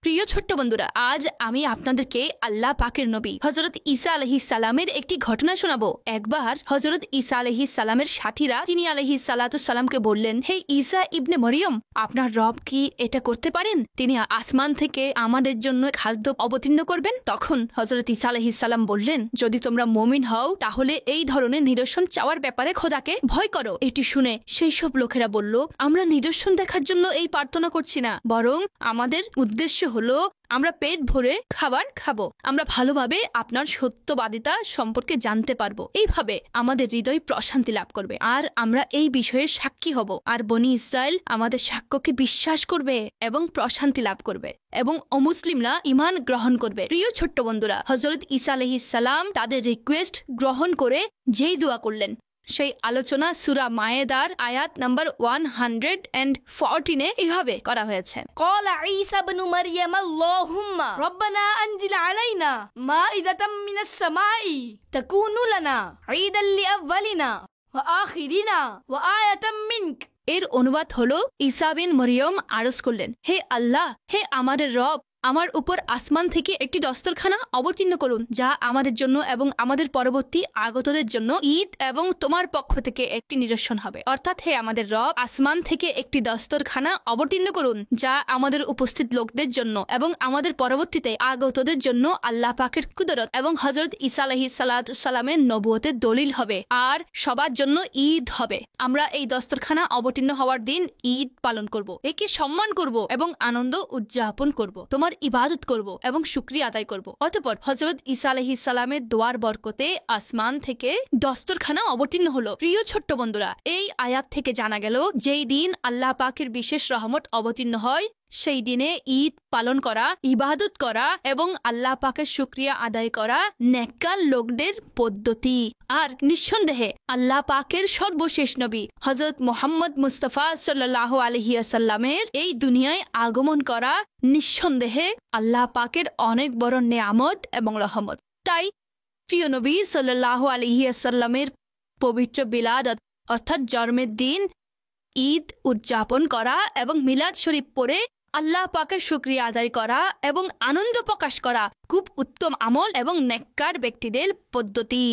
প্রিয় ছোট্ট বন্ধুরা, আজ আমি আপনাদেরকে আল্লাহ পাকের নবী হযরত ঈসা আলাইহিস সালামের একটি ঘটনা শোনাবো। একবার হযরত ঈসা আলাইহিস সালামের সাথীরা তিনি আলাইহিস সালাতু সালামকে বললেন, হে ঈসা ইবনে মরিয়ম, আপনার রব কি এটা করতে পারেন? তিনি আসমান থেকে আমাদের জন্য খাদ্য অবতীর্ণ করবেন? তখন হযরত ঈসা আলাইহিস সালাম বললেন, যদি তোমরা মুমিন হও তাহলে এই ধরনের নিদর্শন চাওয়ার ব্যাপারে খোদাকে ভয় করো। এটি শুনে সেই সব লোকেরা বলল, আমরা নিদর্শন দেখার জন্য এই প্রার্থনা করছি না, বরং আমাদের উদ্দেশ্য হলো আমরা পেট ভরে খাবার খাবো, আমরা ভালোভাবে আপনার সত্যবাদিতা সম্পর্কে জানতে পারবো। এইভাবে আমাদের হৃদয় প্রশান্তি লাভ করবে আর আমরা এই বিষয়ে সাক্ষী হব, আর বনি ইসরায়েল আমাদের সাক্ষ্যকে বিশ্বাস করবে এবং প্রশান্তি লাভ করবে এবং অমুসলিমরা ঈমান গ্রহণ করবে। প্রিয় ছোট্ট বন্ধুরা, হযরত ঈসা আলাইহিস সালাম তাদের রিকোয়েস্ট গ্রহণ করে যেই দোয়া করলেন, সেই আলোচনা সূরা মায়েদার আয়াত নাম্বার 114 এভাবে করা হয়েছে। قال عيسى بن مريم اللهم ربنا أنزل علينا مائدة من السماء تكون لنا عيدا لأولنا وآخرنا وآية منك। এর অনুবাদ হলো, ঈসা বিন মরিয়ম আরজ করলেন, হে আল্লাহ, হে আমাদের রব, আমার উপর আসমান থেকে একটি দস্তরখানা অবতীর্ণ করুন, যা আমাদের জন্য এবং আমাদের পরবর্তী আগতদের জন্য ঈদ এবং তোমার পক্ষ থেকে একটি নিদর্শন হবে। অর্থাৎ, হে আমাদের রব, আসমান থেকে একটি দস্তরখানা অবতীর্ণ করুন, যা আমাদের উপস্থিত লোকদের জন্য এবং আমাদের পরবর্তীতে আগতদের জন্য আল্লাহ পাকের কুদরত এবং হযরত ঈসা আলাইহিস সালাতু সালামের নবুয়তের দলিল হবে আর সবার জন্য ঈদ হবে। আমরা এই দস্তরখানা অবতীর্ণ হওয়ার দিন ঈদ পালন করব, একে সম্মান করব এবং আনন্দ উদযাপন করব, তোমার ইবাদত করব এবং শুকরিয়া আদায় করব। অতঃপর হযরত ঈসা আলাইহিস সালামের দোয়ার বরকতে আসমান থেকে দস্তরখানা অবতীর্ণ হলো। প্রিয় ছোট্ট বন্ধুরা, এই আয়াত থেকে জানা গেল, যেই দিন আল্লাহ পাকের বিশেষ রহমত অবতীর্ণ হয় সেই দিনে ঈদ পালন করা, ইবাদত করা এবং আল্লাহ পাকের শুকরিয়া আদায় করা নেককার লোকদের পদ্ধতি। আর নিঃসন্দেহে আল্লাহ পাকের সর্বশেষ নবী হযরত মুহাম্মদ মুস্তাফা সাল্লাল্লাহু আলাইহি ওয়াসাল্লামের এই দুনিয়ায় আগমন করা নিঃসন্দেহে আল্লাহ পাকের অনেক বড় নেয়ামত এবং রহমত। তাই প্রিয় নবী সাল্লাল্লাহু আলাইহি ওয়াসাল্লামের পবিত্র বিলাদত অর্থাৎ জন্মের দিন ঈদ উদযাপন করা এবং মিলাদ শরীফ পড়ে আল্লাহ পাকের শুকরিয়া আদায় করা এবং আনন্দ প্রকাশ করা খুব উত্তম আমল এবং নেককার ব্যক্তিদের পদ্ধতি।